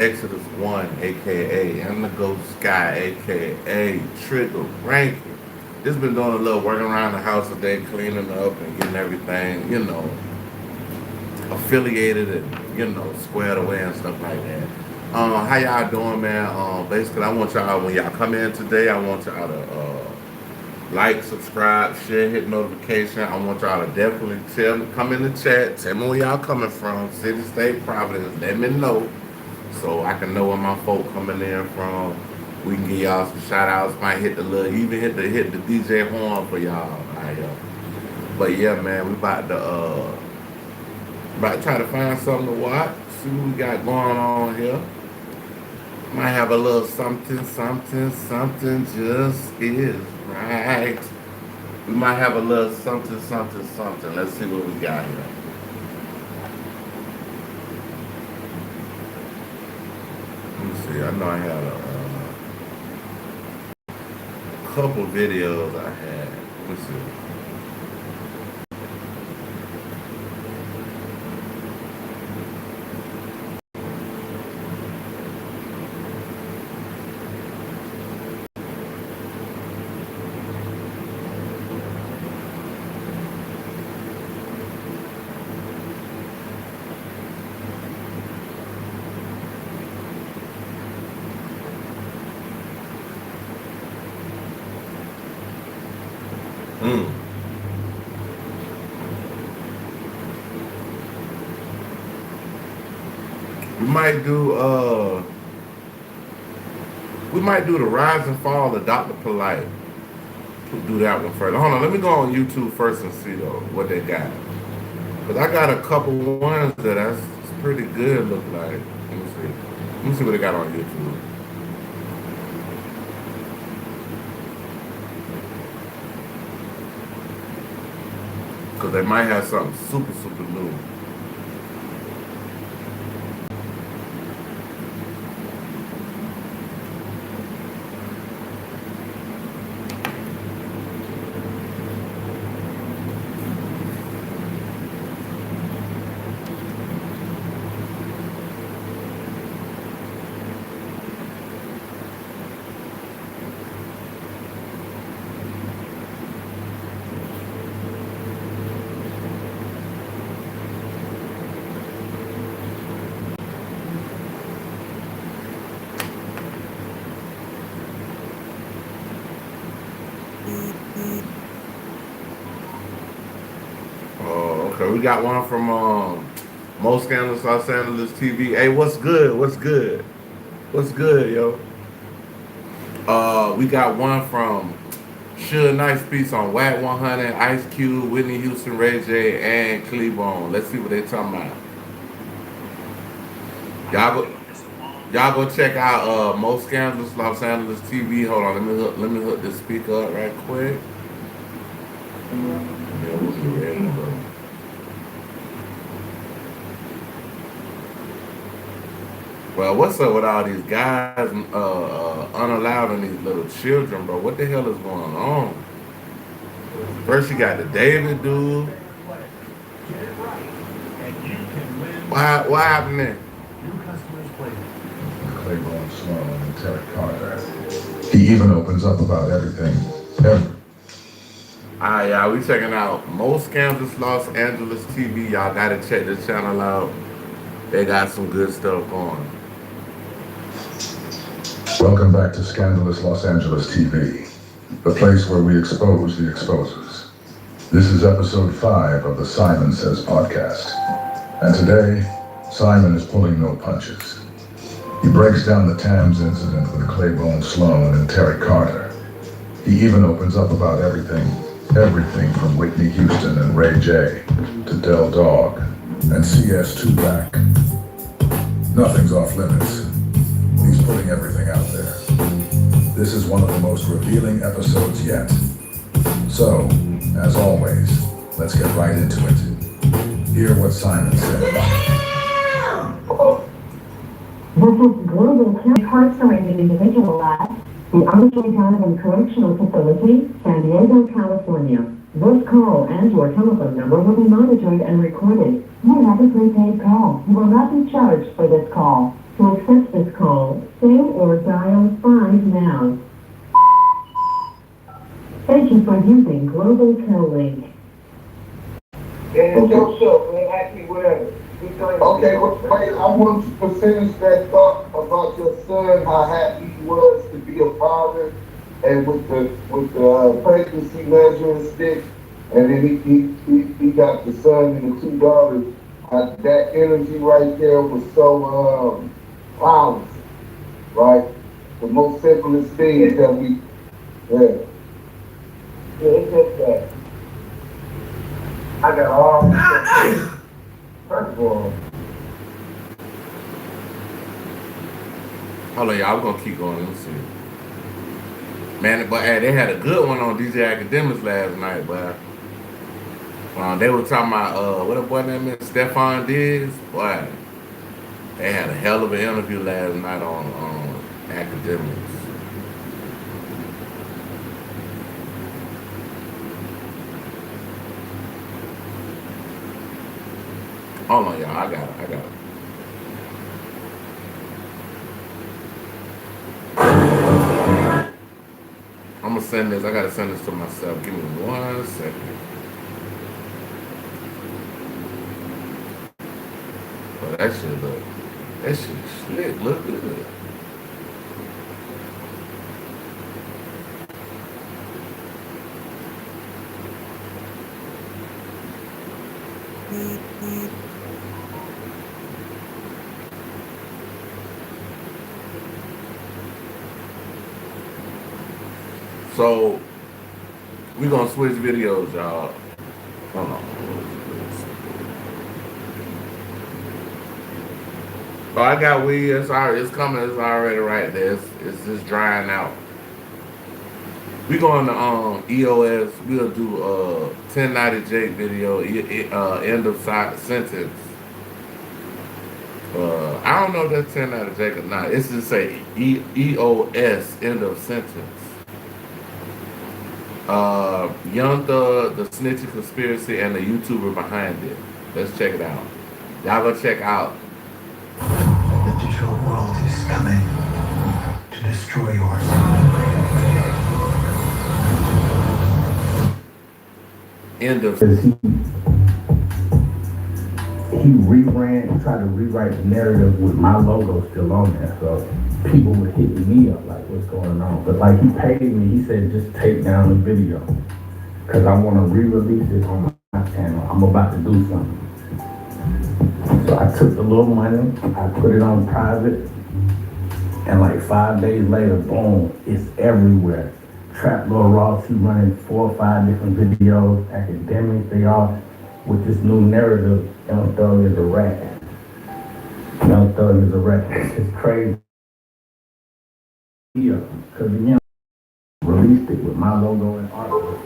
Exodus 1, aka INDIGOSKEYE, aka Trigger Ranking. Just been doing a little work around the house today, cleaning up and getting everything, affiliated and, squared away and stuff like that. How y'all doing, man? Basically, I want y'all, when y'all come in today, I want y'all to like, subscribe, share, hit notification. I want y'all to definitely come in the chat, tell me where y'all coming from, city, state, Providence, let me know so I can know where my folk coming in from. We can give y'all some shout outs, might hit the little, even hit the DJ horn for y'all out here. But yeah, man, we about to try to find something to watch, see what we got going on here. Might have a little something, something, something just is right. We might have a little something, something, something. Let's see what we got here. Let me see. I know I had a couple videos I had. Let me see. Mm. We might do the rise and fall of Dr. Polite. We'll do that one first. Hold on, let me go on YouTube first and see though what they got. Cause I got a couple ones that's pretty good. Look like. Let me see. Let me see what they got on YouTube. Cause they might have something super super new. Oh, okay. We got one from Most Scandalous Los Angeles TV. Hey, what's good? What's good? What's good, yo? We got one from Suge Nice Piece on Whack 100, Ice Cube, Whitney Houston, Ray J, and Cleavon. Let's see what they talking about. Y'all go, y'all go check out Most Scandalous Los Angeles TV. Hold on, let me hook this speaker up right quick. Yeah, we'll be ready, bro. Well, what's up with all these guys unallowing these little children, bro? What the hell is going on? First, you got the David dude. What happened there? Claiborne Sloan and Terry Carter. He even opens up about everything, ever. Alright, y'all, we checking out Most Scandalous Los Angeles TV. Y'all gotta check this channel out. They got some good stuff going. Welcome back to Scandalous Los Angeles TV, the place where we expose the exposers. This is episode 5 of the Simon Says podcast. And today, Simon is pulling no punches. He breaks down the Tams incident with Claiborne Sloan and Terry Carter. He even opens up about everything from Whitney Houston and Ray J to Del Dog and CS2 back. Nothing's off limits. He's putting everything out there. This is one of the most revealing episodes yet. So, as always, let's get right into it. Hear what Simon said. This is Global Incarcerated Individual Lab, the Arbitrary and Correctional Facility, San Diego, California. This call and your telephone number will be monitored and recorded. You have a prepaid call. You will not be charged for this call. To accept this call, say or dial 5 now. Thank you for using Global Tel-Link. And it's your show, man. Ask me whatever. Okay, wait, I want you to finish that thought about your son, how happy he was to be a father, and with the pregnancy measuring stick, and then he got the son and the two daughters. That energy right there was so powerful, right? The most simplest thing that we, yeah. Yeah, it's just that. I got all this. First of all, Hold on, y'all. We're gonna keep going. Let's see. Man, but hey, they had a good one on DJ Academics last night, but they were talking about what a boy name is, Stephon Diggs. Boy, they had a hell of an interview last night on Academics. Hold on, y'all. I got it. I'm gonna send this. I gotta send this to myself. Give me 1 second. But that shit slick. Look good. So we're gonna switch videos, y'all. Hold on. Oh, I got weed. It's coming. It's already right there. It's just drying out. We going to EOS. We'll do 1090 Jake video. End of sentence. I don't know if that's 1090 Jake or not. It's just say EOS end of sentence. Young Thug, the snitching conspiracy, and the YouTuber behind it. Let's check it out. Y'all go check out. The digital world is coming to destroy yours. End of. He tried to rewrite the narrative with my logo still on there. So people were hitting me up like, what's going on? But like, he paid me. He said, just take down the video because I want to re-release it on my channel. I'm about to do something. So I took the little money, I put it on private, and like 5 days later, boom, it's everywhere. Trap Lil Ross, he running 4 or 5 different videos, academics, they all with this new narrative, Young Thug is a rat. Young Thug is a rat. It's crazy. Yeah, because again, released it with my logo and art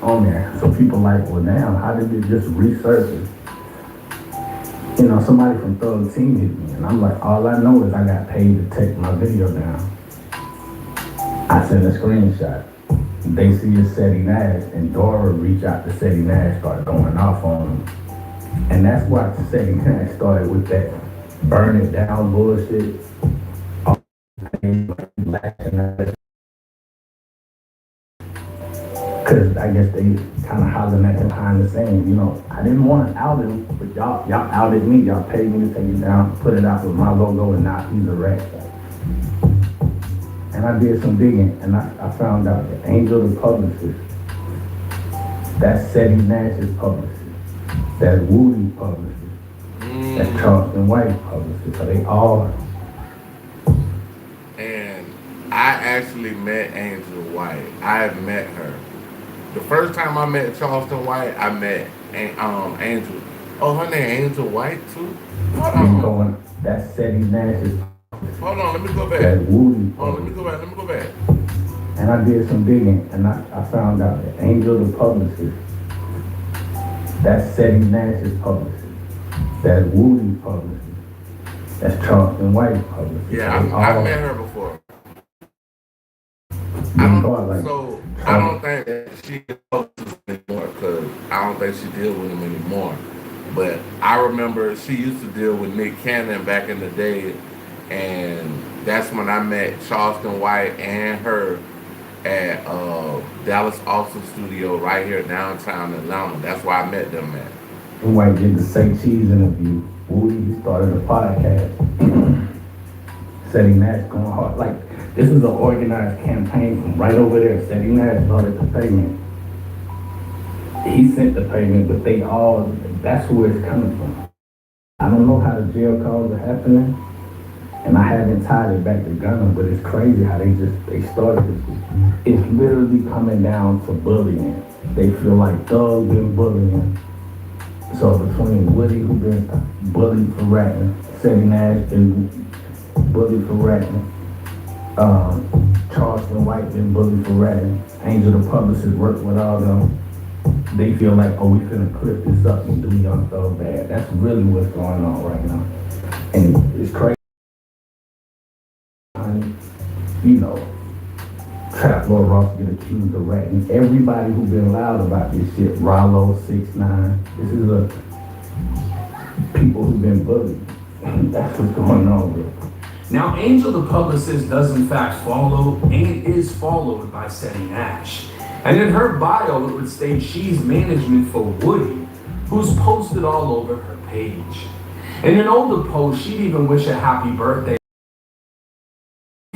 on there. So people like, well, damn, how did it just resurface? You know, somebody from Thug Team hit me, and I'm like, all I know is I got paid to take my video down. I sent a screenshot. They see it's Seti Nash, and Dora reached out to Seti Nash, started going off on him. And that's why Seti Nash started with that burn it down bullshit. Because I guess they kind of hollering at him behind the scenes. You know, I didn't want to out him, but y'all outed me. Y'all paid me to take it down, put it out with my logo, and now he's a rat. And I did some digging, and I found out that Angel the publicist, that's Seti Nash's publicist, that's Woody's publicist, that's Charleston White's publicist. So they all. And I actually met Angel White. I met her. The first time I met Charleston White, I met Angel. Oh, her name Angel White too? Hold on. That's Seti Nash's. Hold on, let me go back. That's Woody's. Let me go back. And I did some digging, and I found out that Angel the publicist, that's Seti Nash's publicist, that's Woody's publicist, that's Charleston White's publicist. Yeah, I met her before. I don't think that she publishes anymore because I don't think she deals with him anymore. But I remember she used to deal with Nick Cannon back in the day, and that's when I met Charleston White and her at Dallas Austin Studio right here downtown Atlanta. That's where I met them at. White did the Say Cheese interview. Woody started a podcast. Setting Nash going hard. Like, this is an organized campaign from right over there. Setting Nash started the payment. He sent the payment, but that's where it's coming from. I don't know how the jail calls are happening, and I haven't tied it back to Gunna, but it's crazy how they started this. It's literally coming down to bullying. They feel like Thug been bullying. So between Woody, who been bullied for ratting, Setting Nash been bullied for ratting, Charleston White been bullied for ratting, Angel the publicist worked with all them. They feel like, oh, we finna clip this up and do Young Thug bad. That's really what's going on right now. And it's crazy. You know, Trap Lord Ross get accused of ratting. Everybody who been loud about this shit, Rollo, 6ix9ine, this is people who've been bullied. That's what's going on with. Now, Angel the publicist does in fact follow and is followed by Setting Nash. And in her bio, it would state she's management for Woody, who's posted all over her page. In an older post, she'd even wish a happy birthday.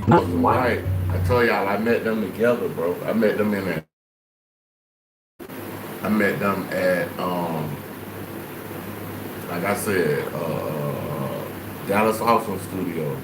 Right. I told y'all I met them together, bro. I met them at like I said, Dallas Austin Studio.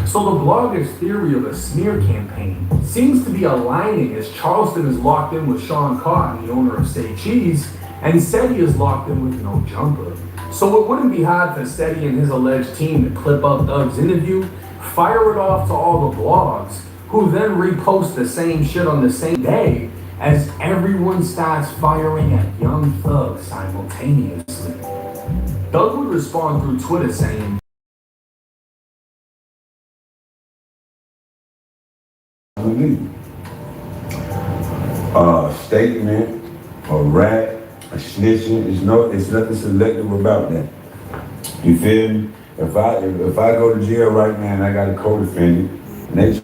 So the blogger's theory of a smear campaign seems to be aligning as Charleston is locked in with Sean Cotton, the owner of Say Cheese, and Seti is locked in with No Jumper. So it wouldn't be hard for Seti and his alleged team to clip up Thug's interview, fire it off to all the blogs, who then repost the same shit on the same day as everyone starts firing at Young Thug simultaneously. Thug would respond through Twitter saying, statement, a rat, a snitching, it's nothing selective about that. You feel me? If I go to jail right now and I got a co-defendant, and they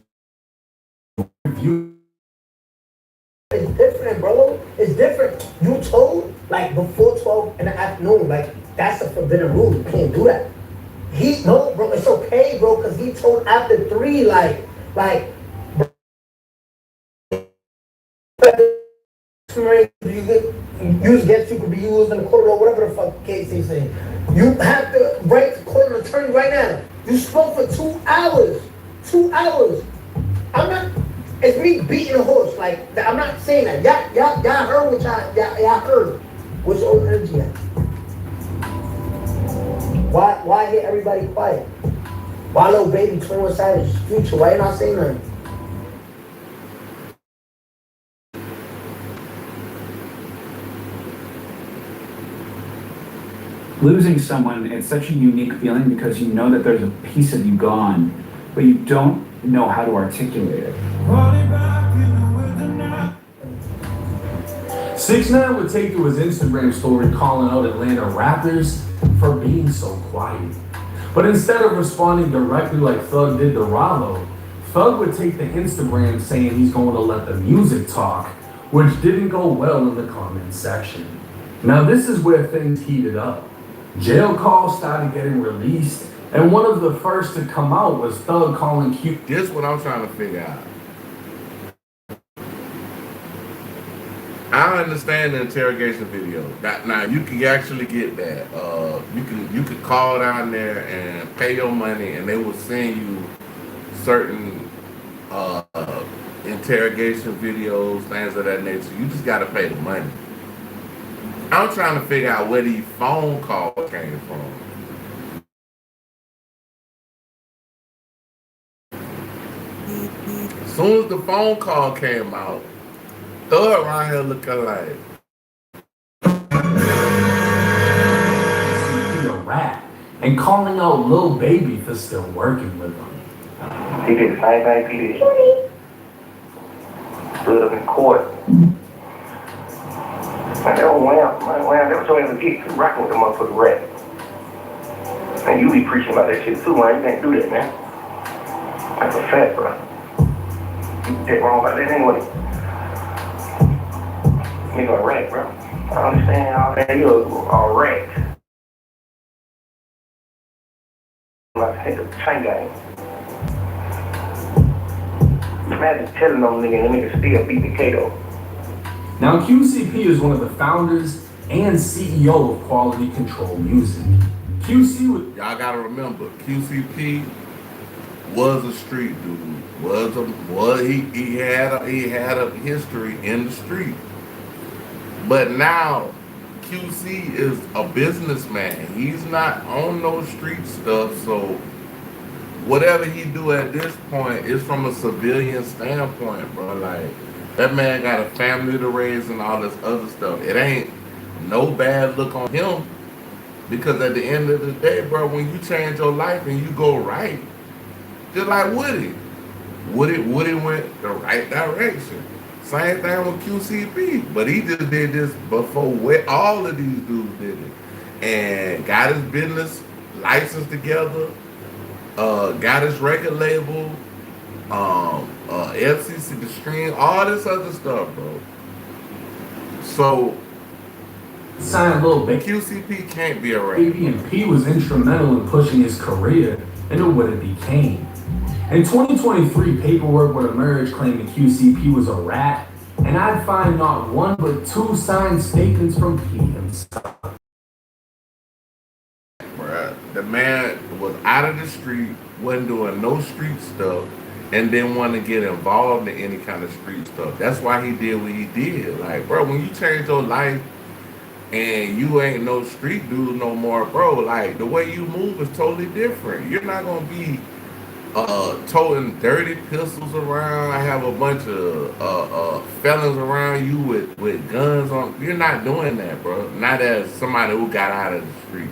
it's different, bro. It's different. You told like before 12 in the afternoon, like that's a forbidden rule. You can't do that. No, bro, it's okay, bro, because he told after 3, like use gets you could be used in the court or whatever the fuck case he's saying. You have to write to court an attorney right now. You spoke for 2 hours. 2 hours. It's me beating a horse. Like, I'm not saying that. Y'all heard what y'all heard. What's your energy at? Why hear everybody quiet? Why little baby 21 Savage Future? Why you not saying nothing? Losing someone, it's such a unique feeling because you know that there's a piece of you gone, but you don't know how to articulate it. 6ix9ine would take to his Instagram story calling out Atlanta rappers for being so quiet. But instead of responding directly like Thug did to Rollo, Thug would take to Instagram saying he's going to let the music talk, which didn't go well in the comment section. Now this is where things heated up. Jail calls started getting released, and one of the first to come out was Thug calling Q. This is what I'm trying to figure out. I understand the interrogation video. Now you can actually get that. You can call down there and pay your money, and they will send you certain interrogation videos, things of that nature. You just gotta pay the money. I'm trying to figure out where these phone calls came from. As soon as the phone call came out, Thug around here looking like a rat and calling out Lil Baby for still working with him. He did the same thing he did. Stood up in court. Man, they were told him to get rocking with the motherfucking rat. And you be preaching about that shit too, man. You can't do that, man. That's a fact, bro. You dead wrong about that anyway. Nigga a rat, bro. I understand all that. You a rat. Like I said, the chain gang. Imagine telling them nigga, and the nigga still beat the Kato. Now, QCP is one of the founders and CEO of Quality Control Music. QC would... Y'all gotta remember, QCP was a street dude. He had a history in the street. But now QC is a businessman. He's not on no street stuff, so whatever he do at this point is from a civilian standpoint, bro. Like, that man got a family to raise and all this other stuff. It ain't no bad look on him, because at the end of the day, bro, when you change your life and you go right, just like Woody went the right direction. Same thing with QCP, but he just did this before all of these dudes did it, and got his business license together, got his record label, FCC, the stream, all this other stuff, bro. So, signed Lil Baby. QCP can't be a rapper. Baby and P was instrumental in pushing his career into what it became. In 2023, paperwork would emerge claiming QCP was a rat, and I'd find not one but two signed statements from P himself. Bruh, the man was out of the street, wasn't doing no street stuff, and didn't want to get involved in any kind of street stuff. That's why he did what he did. Like, bro, when you change your life and you ain't no street dude no more, bro, like, the way you move is totally different. You're not gonna be toting dirty pistols around. I have a bunch of felons around you with guns on. You're not doing that, bro. Not as somebody who got out of the street.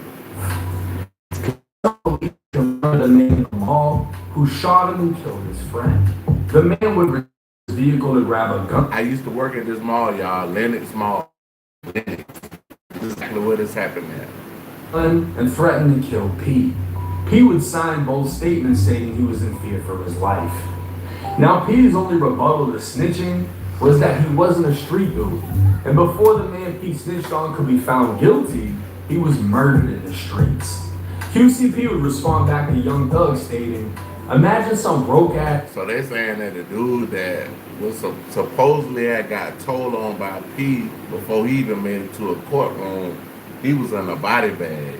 The man Kamal, who shot him and killed his friend. The man would reach his vehicle to grab a gun. I used to work at this mall, y'all. Lennox Mall. Lennox. This is exactly what has happened there. And threatened to kill P. P would sign both statements stating he was in fear for his life. Now, P's only rebuttal to snitching was that he wasn't a street dude. And before the man P snitched on could be found guilty, he was murdered in the streets. QCP would respond back to Young Thug stating, imagine some broke ass. So they're saying that the dude that was supposedly had got told on by P before he even made it to a courtroom, he was in a body bag.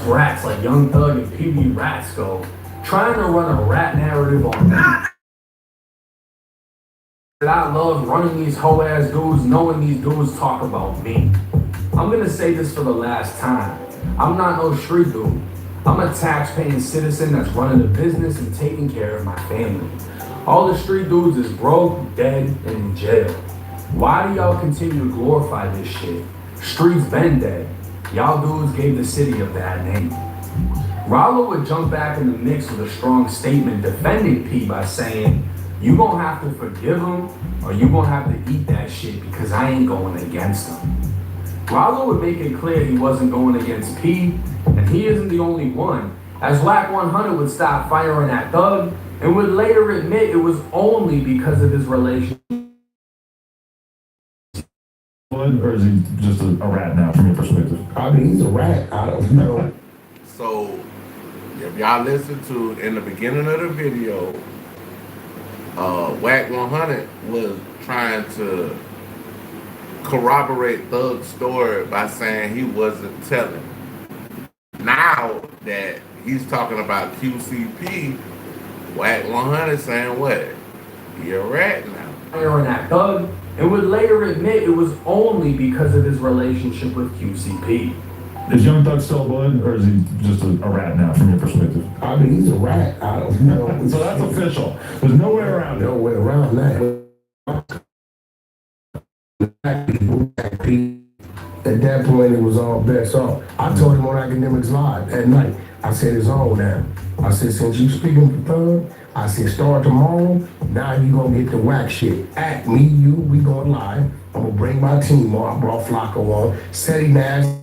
Rats like Young Thug and PB Ratsko trying to run a rat narrative on me. I love running these hoe ass dudes, knowing these dudes talk about me. I'm gonna say this for the last time. I'm not no street dude. I'm a tax-paying citizen that's running a business and taking care of my family. All the street dudes is broke, dead, and in jail. Why do y'all continue to glorify this shit? Streets been dead. Y'all dudes gave the city a bad name. Rollo would jump back in the mix with a strong statement defending P by saying, you gonna have to forgive him or you gonna have to eat that shit because I ain't going against him. Rollo would make it clear he wasn't going against P, and he isn't the only one, as Whack 100 would stop firing at Thug and would later admit it was only because of his relationship. Or is he just a rat now from your perspective? I mean, he's a rat. I don't know. So, if y'all listen to in the beginning of the video, Whack 100 was trying to corroborate Thug's story by saying he wasn't telling. Now that he's talking about QCP, Whack 100 saying what? You're a rat now. Firing at Thug and would later admit it was only because of his relationship with QCP. Is Young Thug still blood, or is he just a rat now from your perspective? I mean, he's a rat. I don't know. So that's official. There's no way around it. No way around that. At that point, it was all bets off. I told him on Academics Live at night. I said, it's on now. I said, since you speaking for Thug, I said, start tomorrow. Now you gonna get the whack shit. At me, you, we going live. I'm gonna bring my team on. I brought Flacco on. Said he nasty.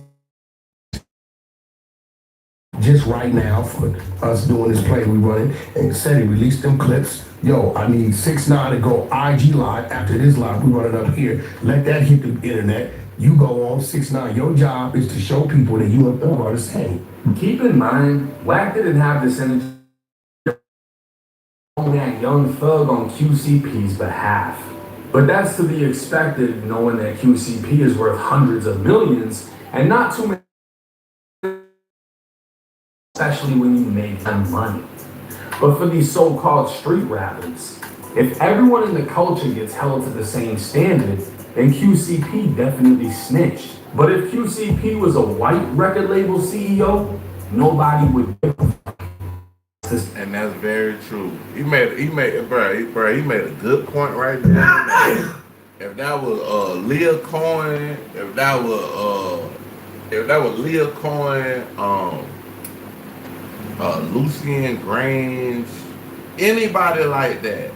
just right now for us doing this play we running, and said he released them clips. Yo, I need 6ix9ine to go IG live after this live we running up here. Let that hit the internet. You go on 6ix9ine. Your job is to show people that you and Thug are the same. Keep in mind, Wack didn't have this energy only at Young Thug on QCP's behalf. But that's to be expected, knowing that QCP is worth hundreds of millions, and not too many, especially when you make them money. But for these so-called street rappers, if everyone in the culture gets held to the same standard, then QCP definitely snitched. But if QCP was a white record label CEO, nobody would give a fuck. And that's very true. He made a good point right there. If that was Leah Cohen, if that was Leah Cohen, Lucien Grange, anybody like that,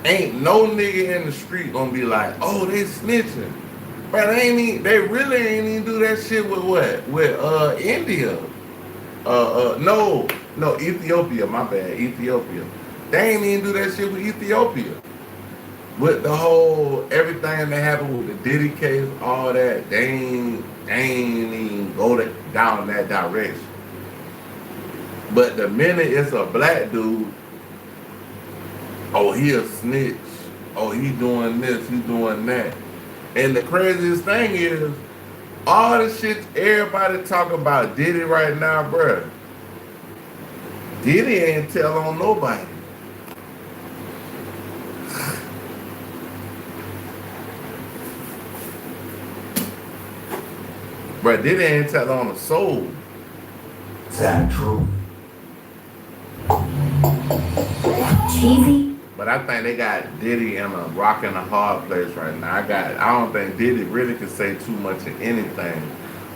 ain't no nigga in the street gonna be like, oh, they snitching. But they really ain't even do that shit with what? With India. No, Ethiopia, my bad, Ethiopia. They ain't even do that shit with Ethiopia. With the whole, everything that happened with the Diddy case, all that, they ain't even go down that direction. But the minute it's a black dude, oh, he a snitch. Oh, he doing this, he doing that. And the craziest thing is, all the shit everybody talking about Diddy right now, bruh. Diddy ain't tell on nobody. Bruh, Diddy ain't tell on a soul. Sad truth. Cheesy. But I think they got Diddy in a rock and a hard place right now. I don't think Diddy really can say too much of anything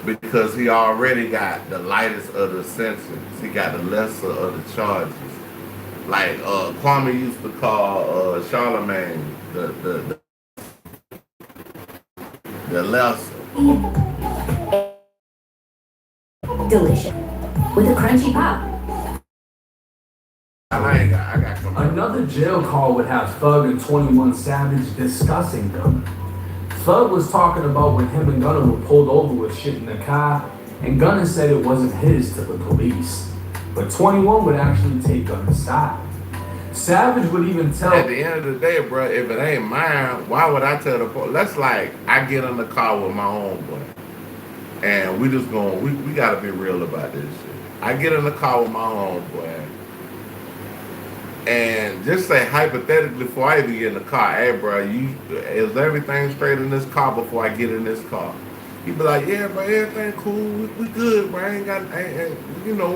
because he already got the lightest of the sentences. He got the lesser of the charges. Like Kwame used to call Charlemagne the lesser. Delicious. With a crunchy pop. I got Another jail call would have Thug and 21 Savage discussing Gunna. Thug was talking about when him and Gunna were pulled over with shit in the car, and Gunna said it wasn't his to the police. But 21 would actually take Gunna's side. Savage would even tell... At the end of the day, bro, if it ain't mine, why would I tell the police? That's like, I get in the car with my homeboy, and we just going, we gotta be real about this shit. I get in the car with my homeboy, and just say hypothetically before I even get in the car, hey bro, is everything straight in this car before I get in this car? He be like, yeah bro, everything cool, we good, bro. We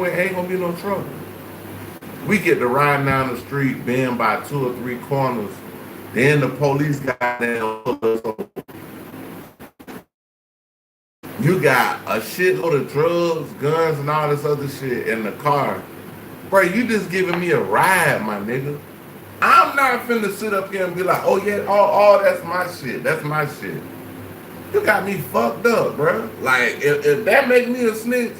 ain't gonna be no trouble. We get to riding down the street, being by 2 or 3 corners, then the police got there and pull us over. You got a shitload of drugs, guns, and all this other shit in the car. Bro, you just giving me a ride, my nigga. I'm not finna sit up here and be like, oh yeah, all that's my shit. That's my shit. You got me fucked up, bro. Like, if that make me a snitch,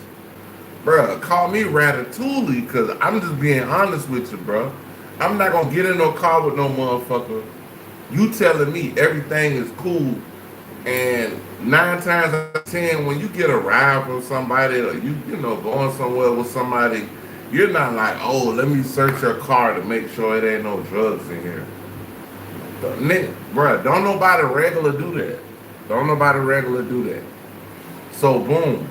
bro, call me Ratatouille, because I'm just being honest with you, bro. I'm not gonna get in no car with no motherfucker. You telling me everything is cool, and 9 times out of 10, when you get a ride from somebody, or you going somewhere with somebody, you're not like, oh, let me search your car to make sure it ain't no drugs in here. Bruh, don't nobody regular do that. Don't nobody regular do that. So, boom.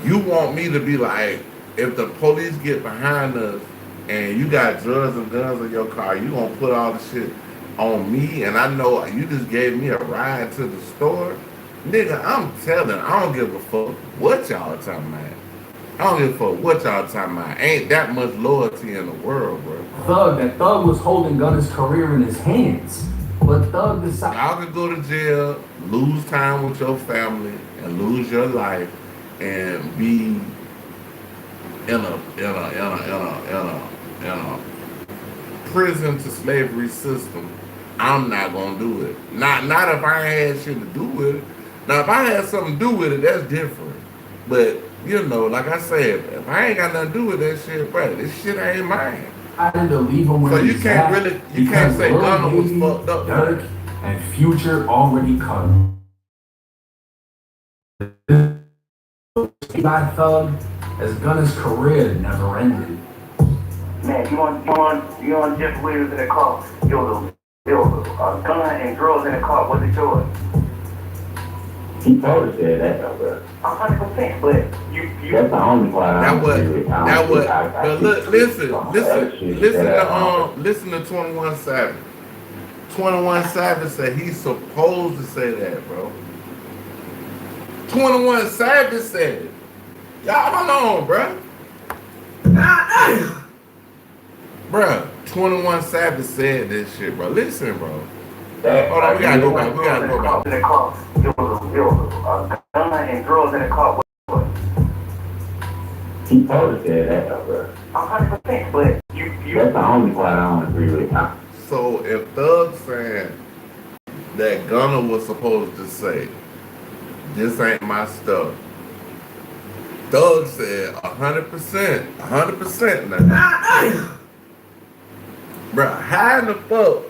You want me to be like, if the police get behind us and you got drugs and guns in your car, you gonna put all the shit on me, and I know you just gave me a ride to the store? Nigga, I'm telling, I don't give a fuck what y'all talking about. I don't give a fuck what y'all talking about. Ain't that much loyalty in the world, bro. Thug was holding Gunna's career in his hands. But Thug decided... Y'all could go to jail, lose time with your family, and lose your life, and be in a prison to slavery system. I'm not gonna do it. Not if I ain't had shit to do with it. Now, if I had something to do with it, that's different. But You know, like I said, if I ain't got nothing to do with that shit, bro, this shit ain't mine. I had to leave him where So you he's can't at really, you can't because say Lil Gunna was Baby, fucked up. Dirk, and Future already cut him. Black Thug, as Gunna's career never ended. Man, you want Jeff Williams in the car. Yo, a gun and drugs in the car. Was it yours? He probably said that, though, bro. 100%, but you. That's the only part I That what. But look, listen to 21 Savage. 21 Savage said he's supposed to say that, bro. 21 Savage said it. Y'all hold on, bro. Bruh, 21 Savage said this shit, bro. Listen, bro. Hold on, we gotta go back. In the car. Yo, a gun and drugs in the car. He probably said that, though, bro. 100%, but you. That's the only part I don't agree with. So if Thug saying that Gunna was supposed to say, this ain't my stuff, Thug said 100% now. Bruh, how in the fuck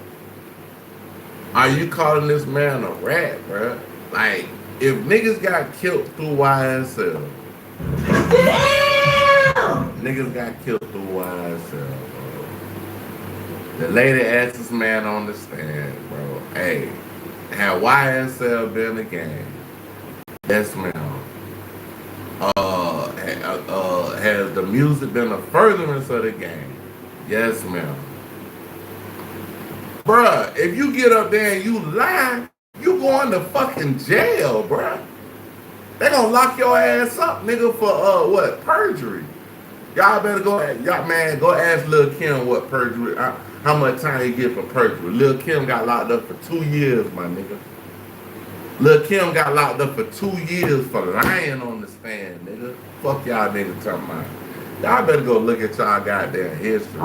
are you calling this man a rat, bruh? Like, if niggas got killed through YSL, niggas got killed through YSL, bro. The lady asked this man on the stand, bro, hey, had YSL been a game? Yes, ma'am. Has the music been a furtherance of the game? Yes, ma'am. Bruh, if you get up there and you lie, you going to fucking jail, bruh. They gonna lock your ass up, nigga, for what? Perjury. Y'all better go ask Lil Kim what perjury, how much time he get for perjury. Lil Kim got locked up for 2 years, my nigga. Lil Kim got locked up for 2 years for lying on the stand, nigga. Fuck y'all niggas talking about. Y'all better go look at y'all goddamn history.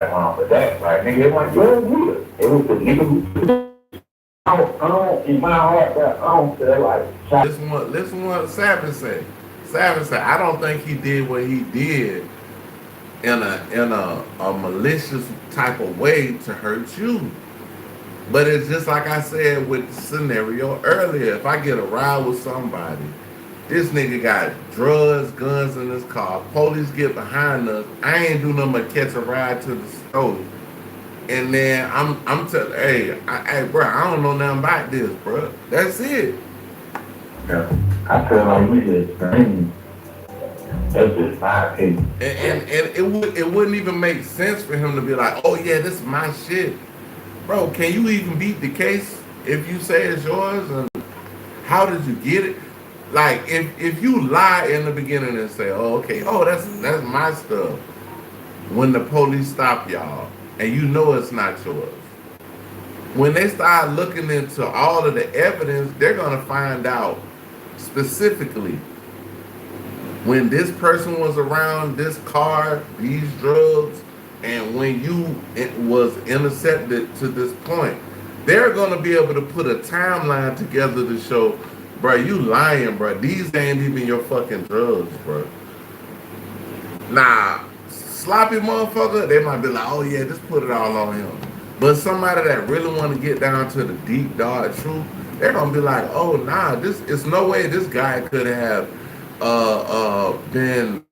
But that, like, nigga, it wasn't your nigga. It was the nigga who, in my heart, that I don't feel like. Listen what Savage said. Savage said, I don't think he did what he did in a malicious type of way to hurt you. But it's just like I said with the scenario earlier. If I get a ride with somebody, this nigga got drugs, guns in his car, police get behind us, I ain't do nothing but catch a ride to the store. And then I'm telling, hey, bro, I don't know nothing about this, bro. That's it. Yeah. I feel like we just strange. That's just my opinion. And it wouldn't even make sense for him to be like, oh yeah, this is my shit. Bro, can you even beat the case if you say it's yours? And how did you get it? Like, if you lie in the beginning and say, oh, okay, oh, that's my stuff. When the police stop y'all and you know it's not yours. When they start looking into all of the evidence, they're going to find out specifically when this person was around this car, these drugs, and when it was intercepted to this point. They're going to be able to put a timeline together to show, bro, you lying, bro. These ain't even your fucking drugs, bro. Nah, sloppy motherfucker, they might be like, oh yeah, just put it all on him. But somebody that really want to get down to the deep, dark truth, they're going to be like, oh nah, it's no way this guy could have been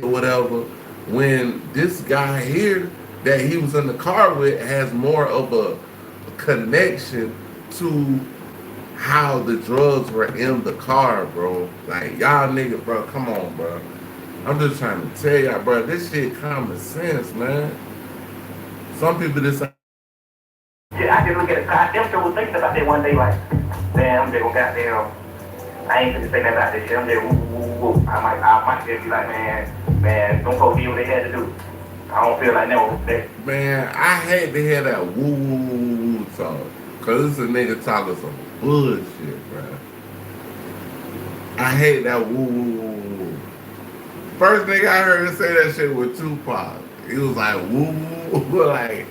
whatever, when this guy here that he was in the car with has more of a connection to how the drugs were in the car, bro. Like, y'all niggas, bro, come on, bro. I'm just trying to tell y'all, bro, this shit common sense, man. Some people just... Yeah, I just look at it. I still was thinking about that one day, like, damn, I'm just gonna goddamn, I ain't gonna say nothing about this shit. I'm just woo. I might just be like, man, don't go do what they had to do. I don't feel like no. Man, I hate to hear that woo talk. Cause it's a nigga talking some bullshit, bro. I hate that woo. First nigga I heard say that shit with Tupac. He was like woo, like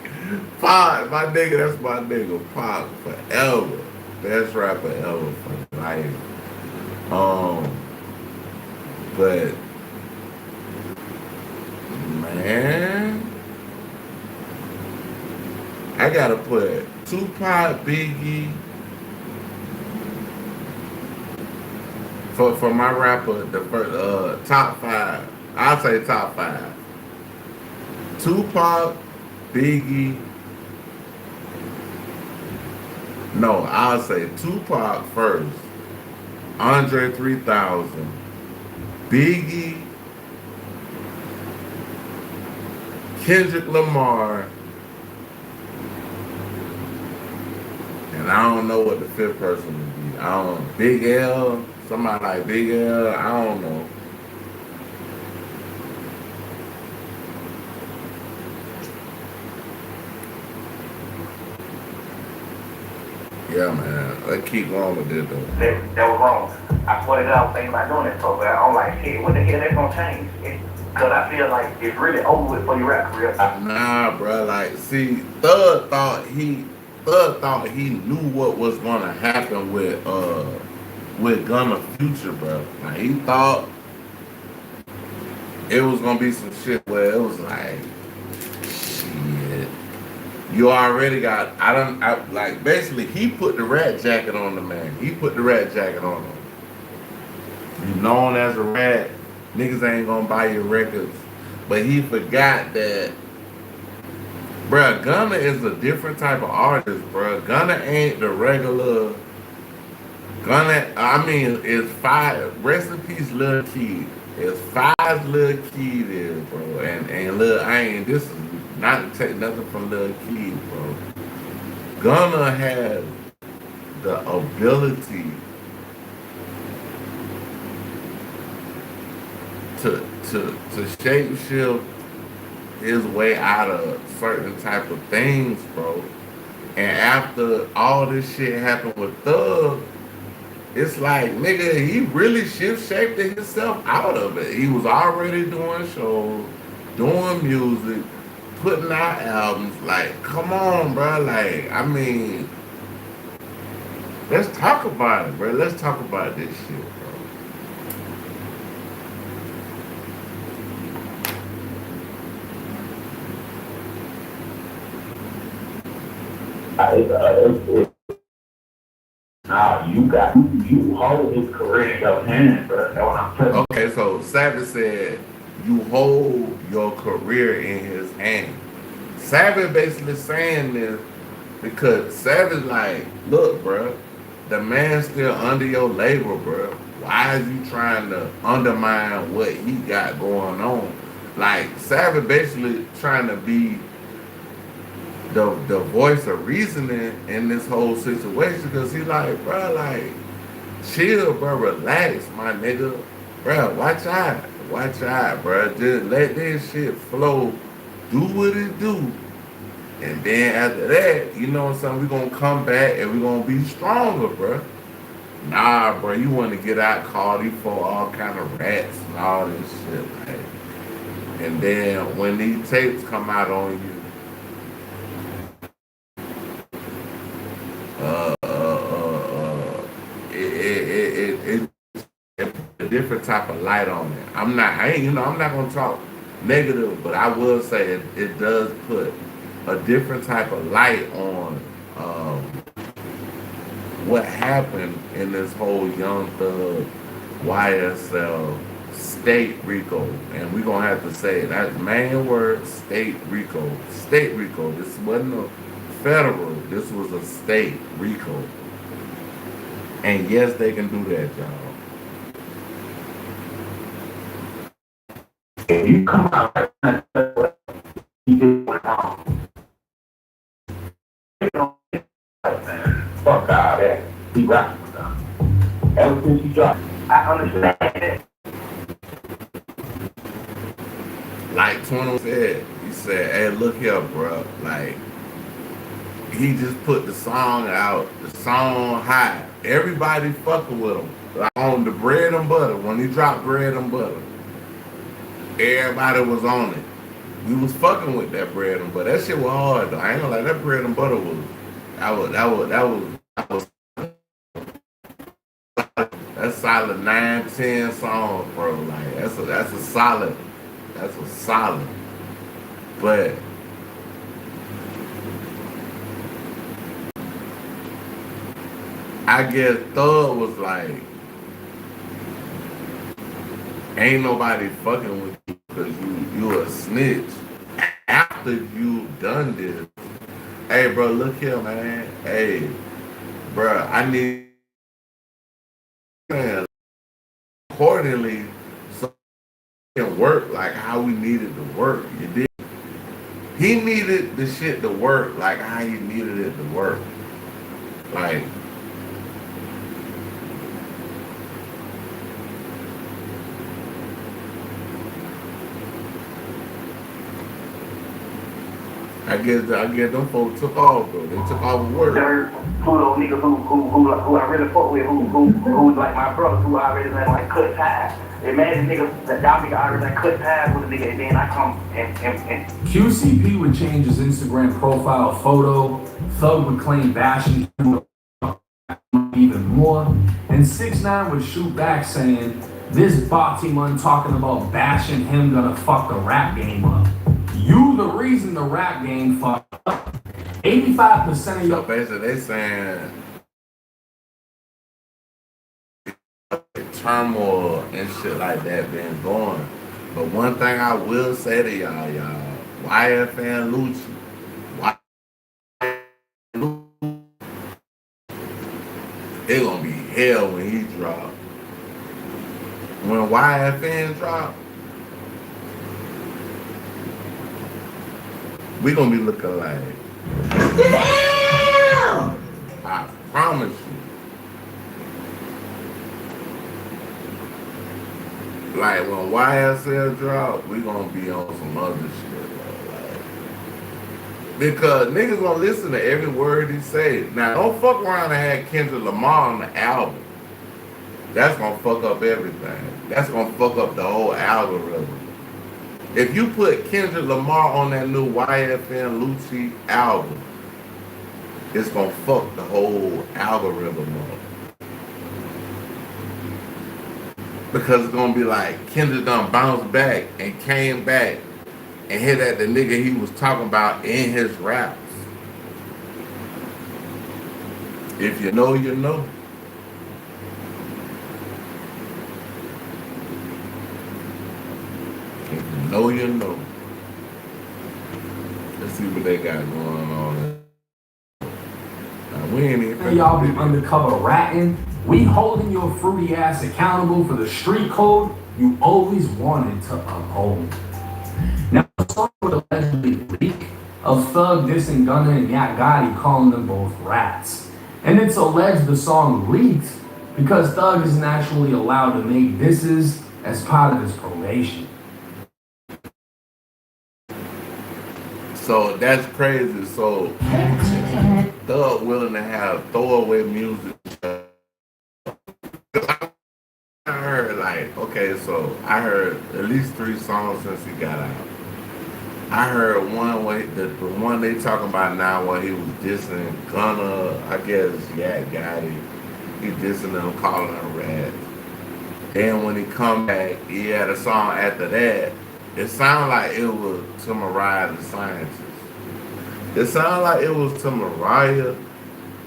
Pac, my nigga, that's my nigga. Pac forever. Best rapper ever for life. But man, I gotta put Tupac, Biggie for my rapper. The first top five. I'll say top five. Tupac, Biggie. No, I'll say Tupac first. Andre 3000. Biggie. Kendrick Lamar. And I don't know what the fifth person would be. I don't know. Big L. Somebody like Big L. I don't know. Yeah, man. Let's keep going with this, though. That was wrong. I swear to God, I was thinking about doing that so bad. I'm like, shit, what the hell that's gonna change? Because I feel like it's really over with for your rap career. Nah, bro. Like, see, Thug thought he knew what was gonna happen with Gunna Future, bro. Like, he thought it was gonna be some shit where it was like, shit. You already got, like, basically, he put the rat jacket on the man. He put the rat jacket on him. You known as a rat, niggas ain't gonna buy your records. But he forgot that, bruh, Gunna is a different type of artist, bruh. Gunna ain't the regular, it's five, rest in peace, Lil Keed. It's five Lil Keed is, bro. And this is not to take nothing from Lil Keed, bro. Gunna has the ability to shape shift his way out of certain type of things, bro. And after all this shit happened with Thug, it's like, nigga, he really shaped himself out of it. He was already doing shows, doing music, putting out albums. Like, come on, bro. Like, I mean, let's talk about it, bro. Let's talk about this shit, bro. Nah, you hold his career in your hands, bro. That's what I'm saying. Okay, so Savage said, you hold your career in his hand. Savage basically saying this because Savage like, look, bro, the man's still under your label, bro. Why is you trying to undermine what he got going on? Like, Savage basically trying to be the voice of reasoning in this whole situation, because he like, bro, like, chill, bro, relax, my nigga. Bro, watch out, bro. Just let this shit flow, do what it do. And then after that, you know what I'm saying, we gonna come back and we gonna be stronger, bro. Nah, bro, you wanna get out, call these for all kind of rats and all this shit, like. And then when these tapes come out on you, it put a different type of light on it. I'm not gonna talk negative, but I will say it does put a different type of light on what happened in this whole Young Thug YSL State Rico. And we're gonna have to say that main word, State Rico. State Rico. This wasn't a federal, this was a state Rico. And yes, they can do that, y'all. If you come out, you do it wrong. Fuck out of that. He rocking with them. Ever since he dropped, I understand that. Like Twitter said, he said, hey, look here, bro. Like, he just put the song out, the song high. Everybody fucking with him. Like on the bread and butter, when he dropped bread and butter, everybody was on it. we was fucking with that bread and butter. That shit was hard though. I ain't gonna lie, that bread and butter was that's solid 9-10 songs, bro. Like that's a solid. But I guess Thug was like, ain't nobody fucking with you because you a snitch. After you done this, hey bro, look here, man. Hey, bro, I need accordingly so it can work like how we needed to work. You did. He needed the shit to work like how he needed it to work. Like, I guess them folks took off though. They took off of work. Who those niggas who I really fuck with, who like my brothers who I already like cut ties. Imagine niggas that y'all nigga already like cut ties with a nigga and then I come and QCP would change his Instagram profile photo. Thug would claim bashing him even more. And 6ix9ine would shoot back saying, this Batiman talking about bashing him gonna fuck the rap game up. You the reason the rap game fucked up. 85% of your basically they saying turmoil and shit like that been going. But one thing I will say to y'all, YFN Lucci, it gonna be hell when he drop. When YFN drop, we gonna be looking like, damn! I promise you. Like when YSL drop, we gonna be on some other shit. Like, because niggas gonna listen to every word he say. Now don't fuck around and have Kendrick Lamar on the album. That's gonna fuck up everything. That's gonna fuck up the whole algorithm. If you put Kendrick Lamar on that new YFN Lucci album, it's gonna fuck the whole algorithm up. Because it's gonna be like Kendrick done bounced back and came back and hit at the nigga he was talking about in his raps. If you know, you know. If you know, you know. Let's see what they got going on. Now, we ain't even. Y'all be undercover ratting. We holding your fruity ass accountable for the street code you always wanted to uphold. Now, the song would allegedly leak of Thug dissing Gunna and Yak Gotti, calling them both rats. And it's alleged the song leaked because Thug isn't actually allowed to make disses as part of his probation. So that's crazy. So Thug willing to have throwaway music. I heard like, okay, so I heard at least 3 songs since he got out. I heard one where the one they talking about now where he was dissing Gunna, I guess Yak Gotti. He dissing them, calling them rats. Then when he come back, he had a song after that. It sounded like it was to Mariah the Scientist. It sounded like it was to Mariah,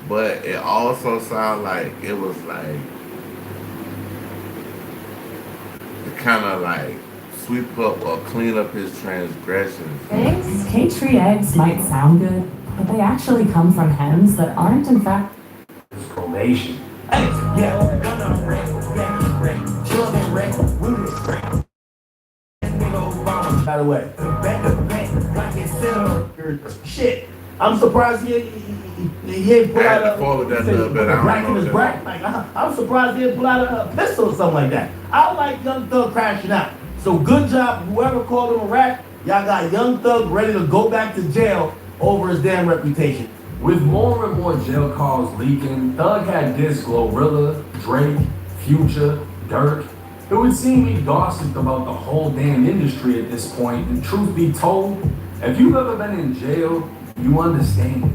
but it also sounded like it was like kind of like sweep up or clean up his transgressions. Eggs, cage-free eggs might sound good, but they actually come from hens that aren't in fact his probation. By the way, shit. I'm surprised he ain't pull out a rack in his rack. Like, I'm surprised he didn't pull out a pistol or something like that. I like Young Thug crashing out. So good job, whoever called him a rat. Y'all got Young Thug ready to go back to jail over his damn reputation. With more and more jail calls leaking, Thug had dissed Glorilla, Drake, Future, Dirk, It would seem he gossiped about the whole damn industry at this point, and truth be told, if you've ever been in jail, you understand it.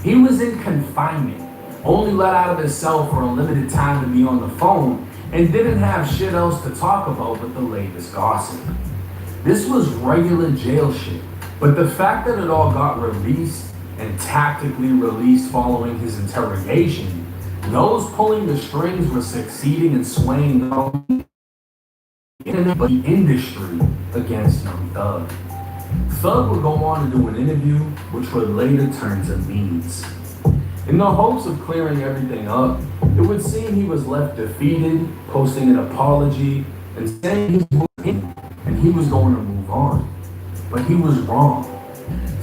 He was in confinement, only let out of his cell for a limited time to be on the phone, and didn't have shit else to talk about but the latest gossip. This was regular jail shit, but the fact that it all got released and tactically released following his interrogation, those pulling the strings were succeeding in swaying the industry against Young Thug. Thug would go on to do an interview, which would later turn to memes. In the hopes of clearing everything up, it would seem he was left defeated, posting an apology, and saying he was moving and he was going to move on. But he was wrong.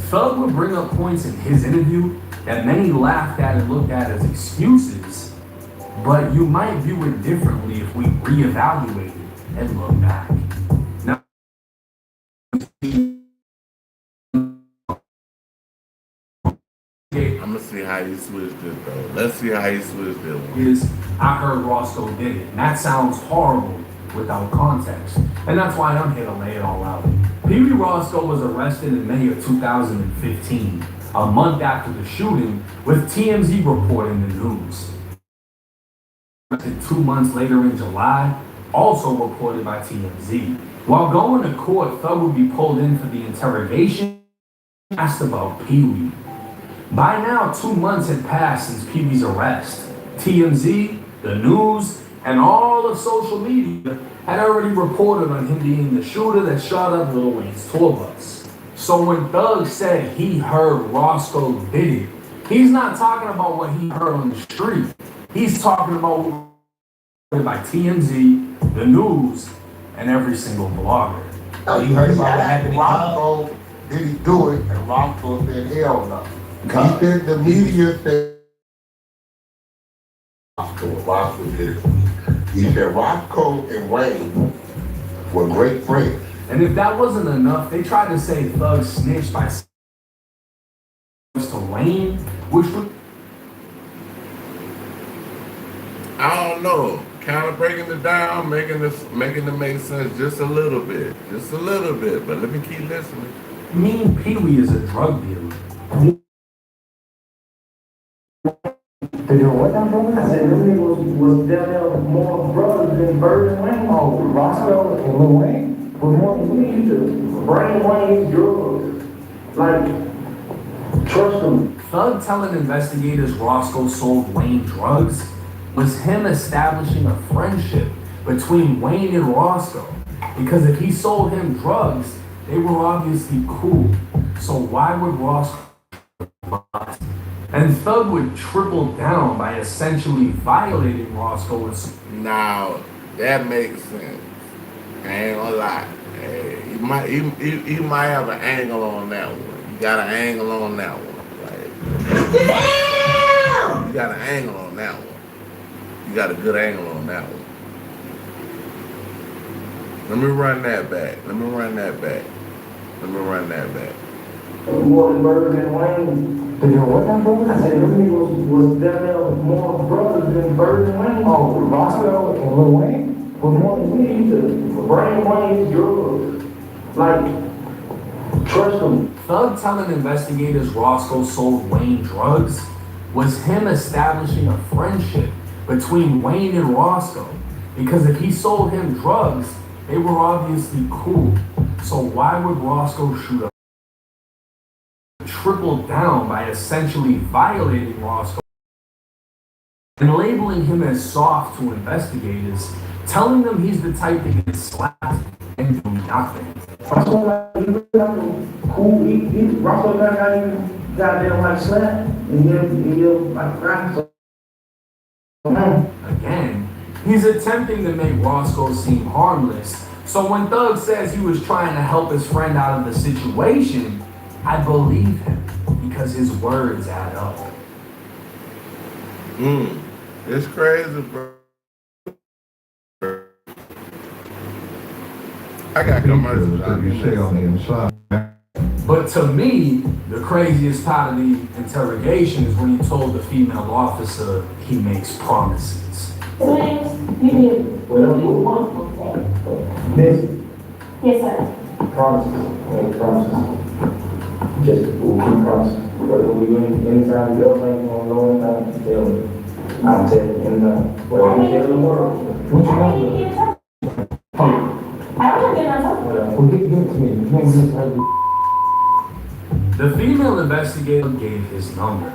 Thug would bring up points in his interview that many laughed at and looked at as excuses, but you might view it differently if we reevaluate it and look back. Now, I'm gonna see how you switched it though. Let's see how you switched it one. I heard Roscoe did it, and that sounds horrible without context, and that's why I'm here to lay it all out. Pee Wee Roscoe was arrested in May of 2015, a month after the shooting, with TMZ reporting the news. 2 months later in July, also reported by TMZ. While going to court, Thug would be pulled in for the interrogation, asked about Pee Wee. By now, 2 months had passed since Pee Wee's arrest. TMZ, the news, and all of social media had already reported on him being the shooter that shot up Lil Wayne's tour bus. So when Thug said he heard Roscoe did it, he's not talking about what he heard on the street. He's talking about what by TMZ, the news, and every single blogger. Oh, you heard about what happened in Roscoe? Did he do it? And Roscoe said, hell no. He said the media said Roscoe did it. He said Roscoe and Wayne were great friends. And if that wasn't enough, they tried to say Thug snitched by to Wayne, which would... I don't know. Kind of breaking it down, making it make sense just a little bit. But let me keep listening. Pee Wee is a drug dealer. What that brother? I said, this nigga was down there with more brothers than Bird and Wayne. Oh, Roscoe and Lil Wayne was more than we used to bring Wayne's drugs. Like, trust him. Thug telling investigators Roscoe sold Wayne drugs was him establishing a friendship between Wayne and Roscoe. Because if he sold him drugs, they were obviously cool. So why would Roscoe buy? And Thug would triple down by essentially violating Roscoe. Now, that makes sense. I ain't gonna lie. Hey, you might have an angle on that one. You got an angle on that one. Like, damn! You got an angle on that one. You got a good angle on that one. Let me run that back. More than Bird and Wayne. What that brother? I said, this nigga was down there with more brothers than Bird and Wayne. Oh, Roscoe and Lil Wayne was more than we used to bring Wayne's drugs. Like, trust him. Thug telling investigators Roscoe sold Wayne drugs was him establishing a friendship between Wayne and Roscoe. Because if he sold him drugs, they were obviously cool. So why would Roscoe shoot up? Tripled down by essentially violating Roscoe and labeling him as soft to investigators, telling them he's the type that gets slapped and do nothing. Roscoe, cool. Roscoe got even goddamn like slapped and he'll like cry. Again, he's attempting to make Roscoe seem harmless. So when Thug says he was trying to help his friend out of the situation, I believe him because his words add up. It's crazy, bro. I got commercials out on the inside. But to me, the craziest part of the interrogation is when he told the female officer he makes promises. He did whatever you want. Miss, Yes, sir. promises, make promises. Just we'll keep promises. Whether we anytime you ever ain't gonna know anything, tell me. I'll tell you anytime. What I'm telling the world. What you want to do? Well, give it to me. You can't just have The female investigator gave his number.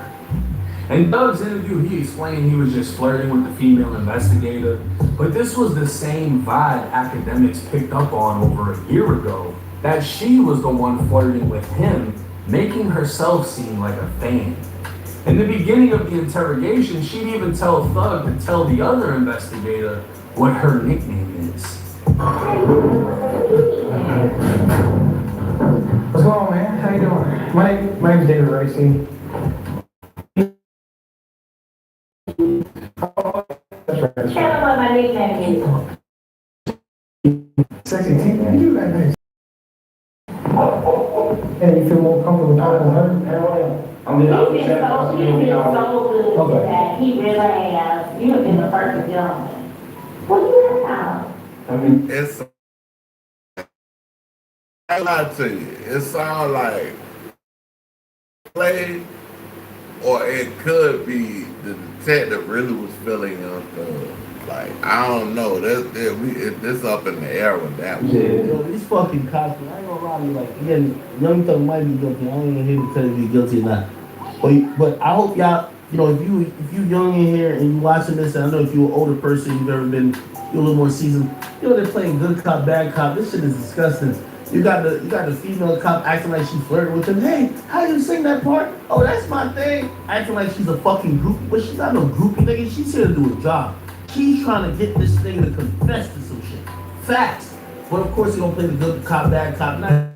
In Doug's interview, he explained he was just flirting with the female investigator, but this was the same vibe academics picked up on over a year ago, that she was the one flirting with him, making herself seem like a fan. In the beginning of the interrogation, she'd even tell Thug to tell the other investigator what her nickname is. What's going on, man? How you doing? My name's David Racing. That's right. Tell me what my nickname is. Sexy T, man, you that nice. Yeah, you feel more comfortable talking to her? He's been so good that he really has. You have been the perfect gentleman. What do you have? I mean, It's I lie to you. It sounds like play, or it could be the detective really was feeling Young Thug. Like, I don't know. This up in the air with that one. Yo, these fucking cops, I ain't gonna lie to you. Like, again, Young Thug might be guilty. I ain't even here to tell you if he's guilty or not. But I hope y'all, you know, if you young in here and you watching this, and I know if you're an older person, you've ever been, you're a little more seasoned. You know, they're playing good cop, bad cop. This shit is disgusting. You got the female cop acting like she flirting with him. Hey, how you sing that part? Oh, that's my thing. Acting like she's a fucking groupie, but she's not no groupie, nigga. She's here to do a job. She's trying to get this nigga to confess to some shit. Facts. But of course, he gonna play the good cop, bad cop. Now,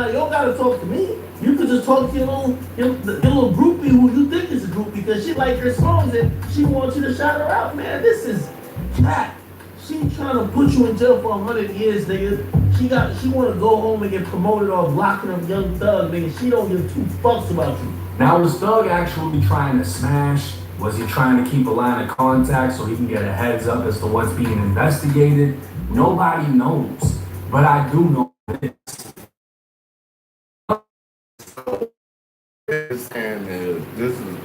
you don't gotta talk to me. You could just talk to your little groupie who you think is a groupie because she like your songs and she wants you to shout her out. Man, this is cat. She trying to put you in jail for 100 years, nigga. She want to go home and get promoted off locking up Young Thug, nigga. She don't give two fucks about you. Now, was Thug actually trying to smash? Was he trying to keep a line of contact so he can get a heads up as to what's being investigated? Nobody knows, but I do know this. And this is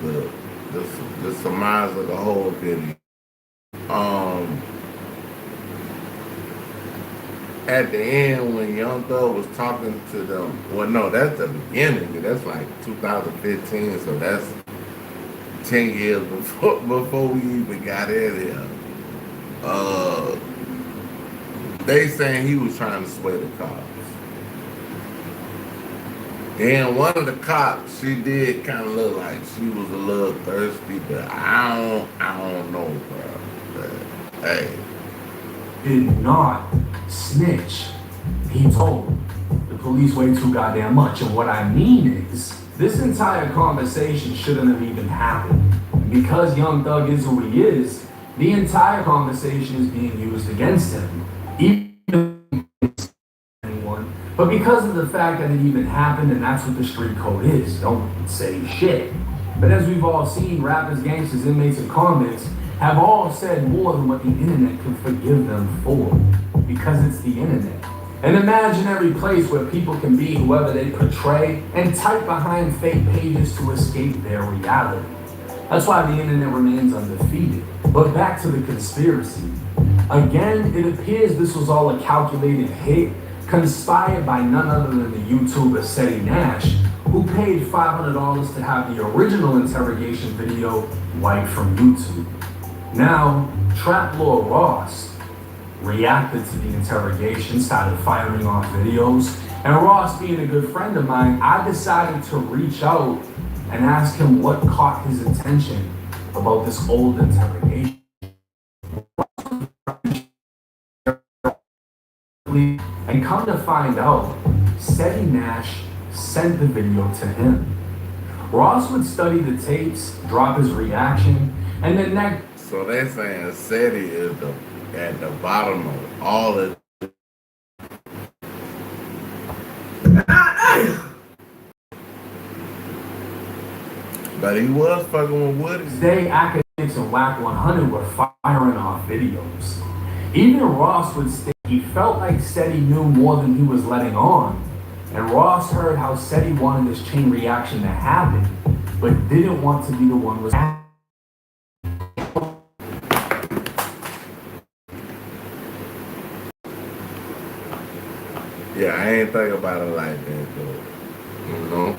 the surmise of the whole video. At the end, when Young Thug was talking to them, well, no, that's the beginning. That's like 2015, so that's 10 years before we even got in here. They saying he was trying to sway the cops. Then one of the cops, she did kind of look like she was a little thirsty, but I don't know, bro. But, hey. Did not snitch. He told the police way too goddamn much. And what I mean is, this entire conversation shouldn't have even happened. And because Young Thug is who he is, the entire conversation is being used against him. Even anyone. But because of the fact that it even happened, and that's what the street code is, don't say shit. But as we've all seen, rappers, gangsters, inmates, and convicts have all said more than what the internet can forgive them for, because it's the internet. An imaginary place where people can be whoever they portray and type behind fake pages to escape their reality. That's why the internet remains undefeated. But back to the conspiracy. Again, it appears this was all a calculated hit, conspired by none other than the YouTuber Seti Nash, who paid $500 to have the original interrogation video wiped from YouTube. Now, Trap Lord Ross reacted to the interrogation, started firing off videos, and Ross being a good friend of mine, I decided to reach out and ask him what caught his attention about this old interrogation. And come to find out, Seti Nash sent the video to him. Ross would study the tapes, drop his reaction, and then next. So they're saying Seti is at the bottom of all of it. But he was fucking with Woody. They acted and Whack 100 were firing off videos. Even Ross would state he felt like Seti knew more than he was letting on. And Ross heard how Seti wanted this chain reaction to happen, but didn't want to be the one was. Yeah, I ain't think about it like that, though. You know?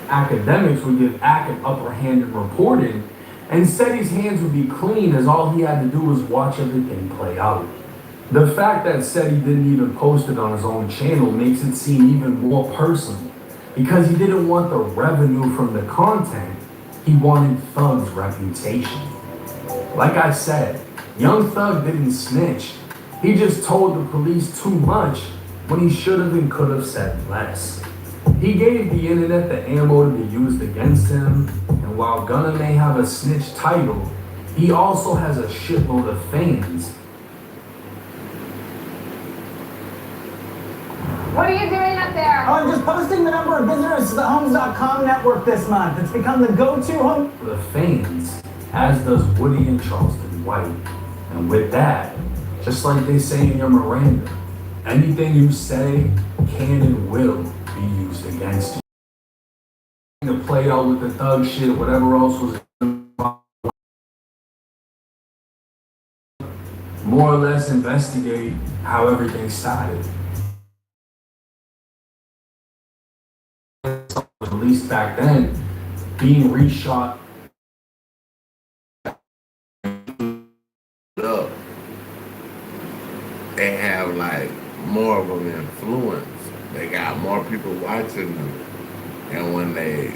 Academics would give Ack an upper hand in reporting, and Seti's hands would be clean as all he had to do was watch everything play out. The fact that Seti didn't even post it on his own channel makes it seem even more personal, because he didn't want the revenue from the content, he wanted Thug's reputation. Like I said, Young Thug didn't snitch. He just told the police too much when he should have and could have said less. He gave the internet the ammo to be used against him, and while Gunna may have a snitch title, he also has a shitload of fans. What are you doing up there? Oh, I'm just posting the number of visitors to the Homes.com network this month. It's become the go-to home For the fans, as does Woody and Charleston White. And with that, just like they say in your Miranda, anything you say can and will be used against you. To play out with the Thug shit, whatever else was more or less investigate how everything started. At least back then, being reshot up and have like more of an influence. They got more people watching them, and when they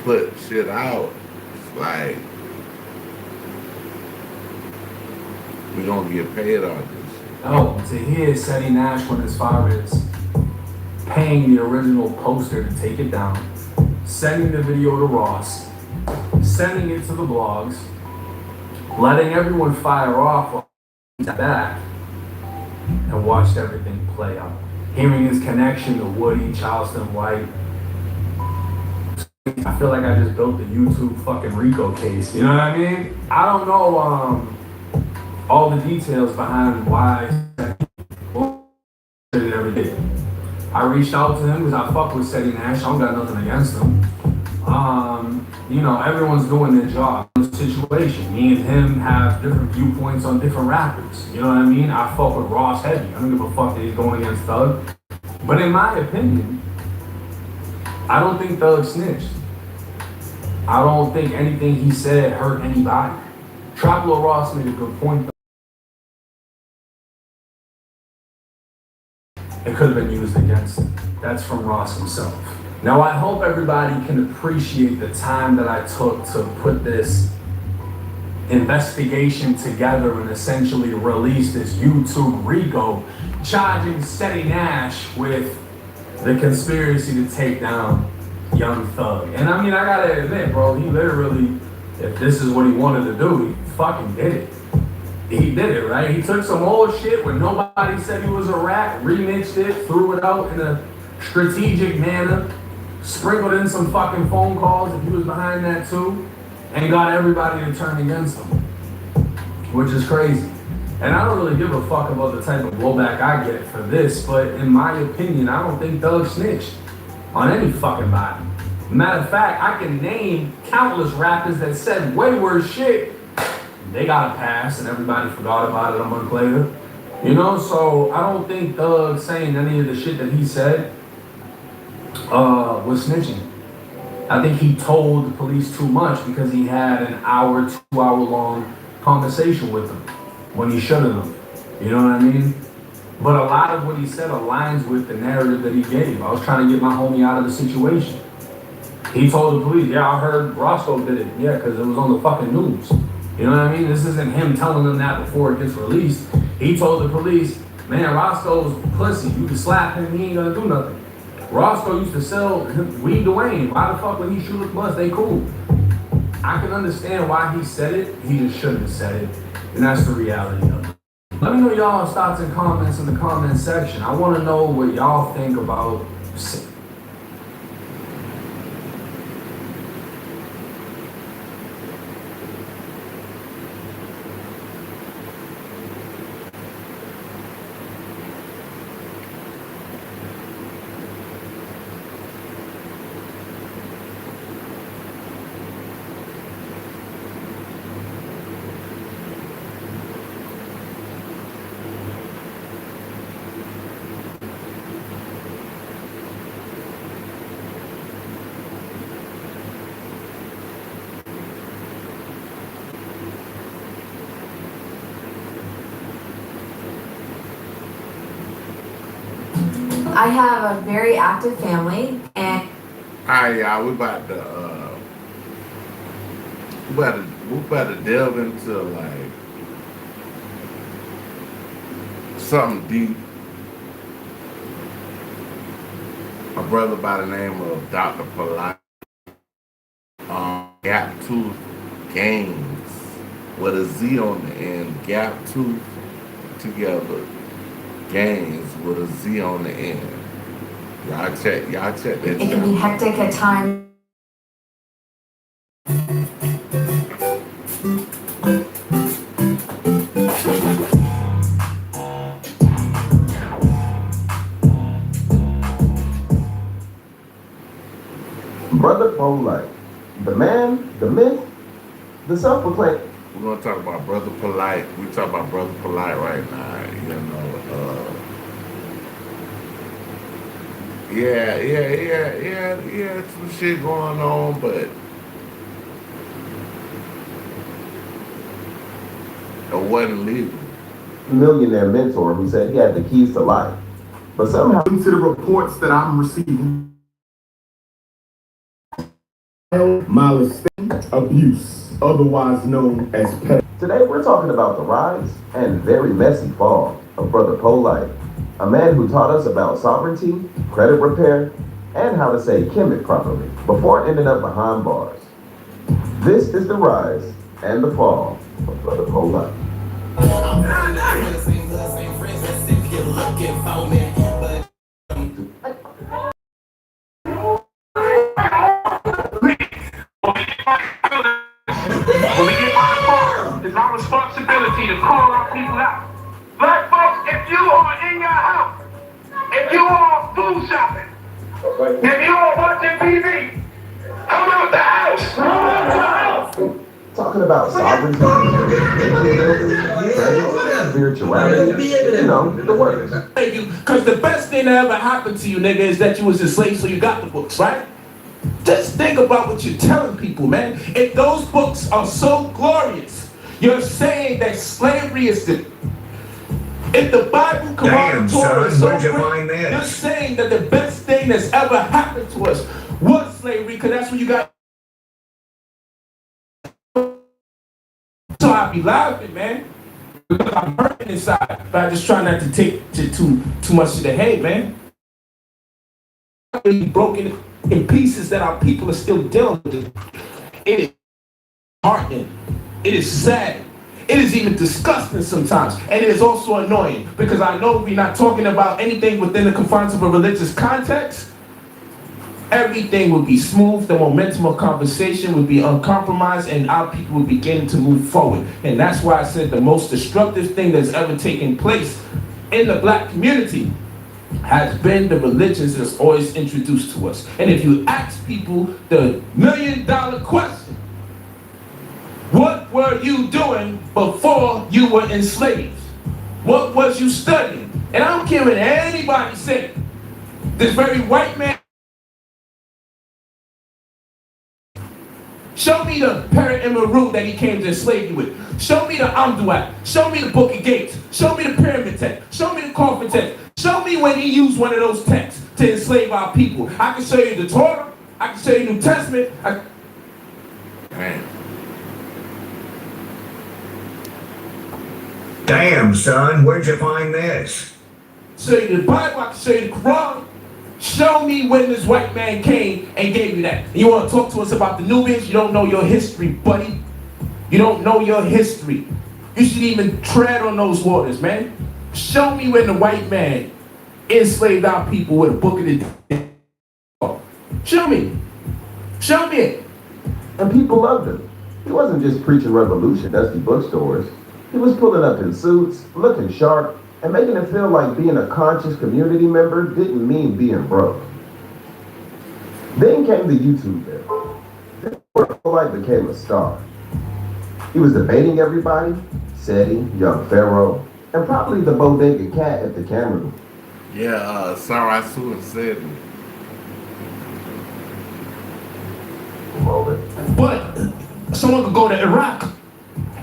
put shit out, it's like we gonna get paid on this shit. Oh, to hear Seti Nash went as far as paying the original poster to take it down, sending the video to Ross, sending it to the blogs, letting everyone fire off while he's back, and watched everything play out. Hearing his connection to Woody, Charleston White, I feel like I just built the YouTube fucking Rico case, you know what I mean? I don't know all the details behind why he did everything. I reached out to him because I fuck with Seti Nash. I don't got nothing against him. You know, everyone's doing their job in this situation. Me and him have different viewpoints on different rappers. You know what I mean? I fuck with Ross heavy. I don't give a fuck that he's going against Thug. But in my opinion, I don't think Thug snitched. I don't think anything he said hurt anybody. Traplo Ross made a good point. It could have been used against him. That's from Ross himself. Now, I hope everybody can appreciate the time that I took to put this investigation together and essentially release this YouTube Rico charging Seti Nash with the conspiracy to take down Young Thug. And I mean, I gotta admit, bro, he literally, if this is what he wanted to do, he fucking did it. He did it, right? He took some old shit when nobody said he was a rat, remixed it, threw it out in a strategic manner, sprinkled in some fucking phone calls if he was behind that too, and got everybody to turn against him, which is crazy. And I don't really give a fuck about the type of blowback I get for this, but in my opinion, I don't think Thug snitched on any fucking body. Matter of fact, I can name countless rappers that said way worse shit. They got a pass and everybody forgot about it a month later. You know, so I don't think Thug saying any of the shit that he said was snitching. I think he told the police too much because he had an hour, 2 hour long conversation with them when he shouldn't have. You know what I mean? But a lot of what he said aligns with the narrative that he gave. I was trying to get my homie out of the situation. He told the police, yeah, I heard Roscoe did it. Yeah, because it was on the fucking news. You know what I mean? This isn't him telling them that before it gets released. He told the police, man, Roscoe's pussy. You can slap him, he ain't gonna do nothing. Roscoe used to sell weed to Wayne. Why the fuck would he shoot a bus? They cool. I can understand why he said it. He just shouldn't have said it. And that's the reality of it. Let me know y'all's thoughts and comments in the comment section. I want to know what y'all think about I have a very active family, and Alright, y'all, we about to delve into like something deep. A brother by the name of Dr. Polite, Gap Tooth Games with a Z on the end. Gap Tooth together. Games with a Z on the end. Y'all check that. it can be hectic at times. Brother Polite, the man, the myth, the self-proclaimed. We're gonna talk about Brother Polite. We talk about Brother Polite right now. You know, yeah. Some shit going on, but it wasn't legal. Millionaire mentor who said he had the keys to life, but somehow To the reports that I'm receiving, molestation, abuse, otherwise known as pedophilia. today we're talking about the rise and very messy fall of Brother Polite, a man who taught us about sovereignty, credit repair, and how to say Kemet properly before ending up behind bars. This is the rise and the fall of Brother Polite. When we get my phone, it's our responsibility to call our people out. Black folks, if you are in your house, if you are food shopping, if you are watching TV, come out the house. Come out the house. Talking about sovereignty, spirituality, you know, the words. Thank you, because the best thing that ever happened to you, nigga, is that you was enslaved, so you got the books, right? Just think about what you're telling people, man. If those books are so glorious, you're saying that slavery is the... If the Bible, Quran, and Torah is so great, you're saying that the best thing that's ever happened to us was slavery, because that's when you got... So I be laughing, man. Because I'm hurting inside, but I just try not to take too much of the hate, man. Really broken in pieces that our people are still dealing with. It is heartening. It is sad. It is even disgusting sometimes. And it is also annoying because I know we're not talking about anything within the confines of a religious context. Everything would be smooth, the momentum of conversation would be uncompromised, and our people would begin to move forward. And that's why I said the most destructive thing that's ever taken place in the black community has been the religions that's always introduced to us. And if you ask people the $1,000,000 question, what were you doing before you were enslaved? What was you studying? And I don't care what anybody said. This very white man, show me the parrot and maroon that he came to enslave you with. Show me the Amduat. Show me the Book of Gates. Show me the Pyramid Text. Show me the Coffin Text. Show me when he used one of those texts to enslave our people. I can show you the Torah. I can show you the New Testament. Damn, son, where'd you find this? Show you the Bible. I can show you the Quran. Show me when this white man came and gave you that. You want to talk to us about the Nubians? You don't know your history, buddy. You don't know your history. You should even tread on those waters, man. Show me when the white man enslaved our people with a book of the dead. Show me. Show me it. And people loved him. He wasn't just preaching revolution, dusty bookstores. He was pulling up in suits, looking sharp, and making it feel like being a conscious community member didn't mean being broke. Then came the YouTube era. This is where Polite became a star. He was debating everybody, Seti, Young Pharaoh, and probably the bodega cat at the camera. Yeah, Sarai Sue and Seti. But someone could go to Iraq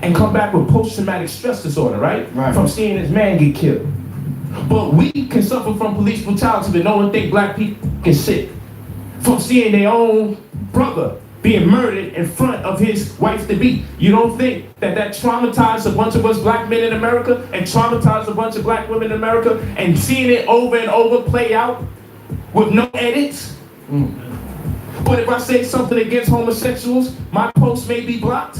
and come back with post-traumatic stress disorder, right? From seeing his man get killed. But we can suffer from police brutality, but no one think black people can sick. From seeing their own brother being murdered in front of his wife-to-be. You don't think that traumatized a bunch of us black men in America and traumatized a bunch of black women in America, and seeing it over and over play out with no edits? But if I say something against homosexuals, my post may be blocked.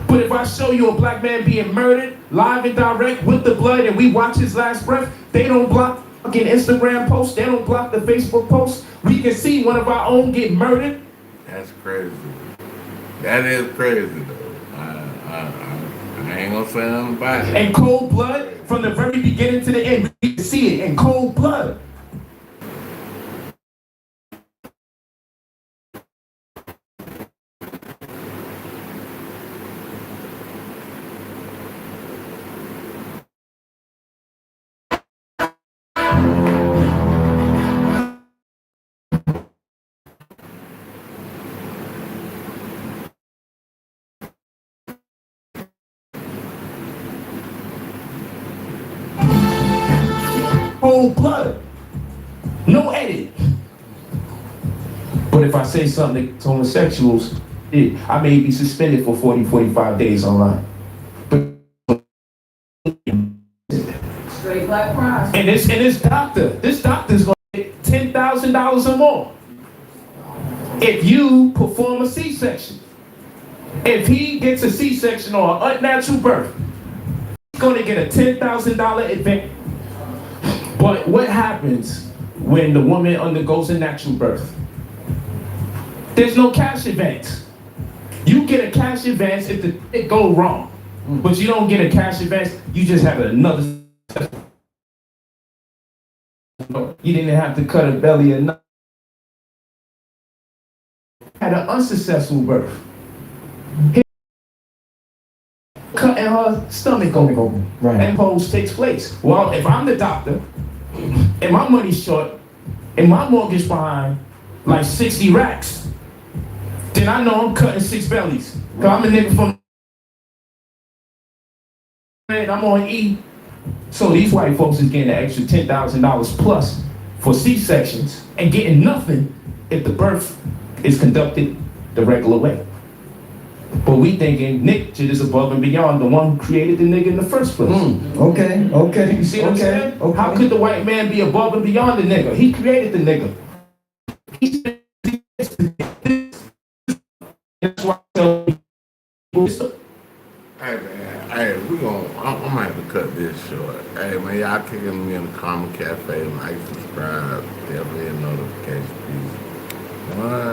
But if I show you a black man being murdered, live and direct with the blood, and we watch his last breath, they don't block fucking Instagram posts, they don't block the Facebook posts. We can see one of our own get murdered. That's crazy. That is crazy, though. I ain't gonna say nothing about it. In cold blood, from the very beginning to the end, we can see it in cold blood. Cold blood. No edit. But if I say something to homosexuals, I may be suspended for 40, 45 days online. Straight black pride. And this doctor's gonna get $10,000 or more if you perform a C-section. If he gets a C-section or an unnatural birth, he's gonna get a $10,000 advance. But what happens when the woman undergoes a natural birth? There's no cash advance. You get a cash advance if it go wrong, but you don't get a cash advance. You just have another. You didn't have to cut her belly or nothing. Had an unsuccessful birth. Cutting her stomach open. Right. And pose takes place. Well, if I'm the doctor and my money's short and my mortgage behind like 60 racks, then I know I'm cutting 6 bellies. Cause I'm a nigga from and I'm on E. So these white folks is getting an extra $10,000 plus for C-sections and getting nothing if the birth is conducted the regular way. But we thinking Nick shit is above and beyond the one who created the nigga in the first place. Okay. You see what I'm saying? Okay. How could the white man be above and beyond the nigga? He created the nigga. That's why I tell people. Hey man, I'm gonna have to cut this short. Hey man, y'all kicking me in the Karma Cafe, like, subscribe, definitely a notification, please. One.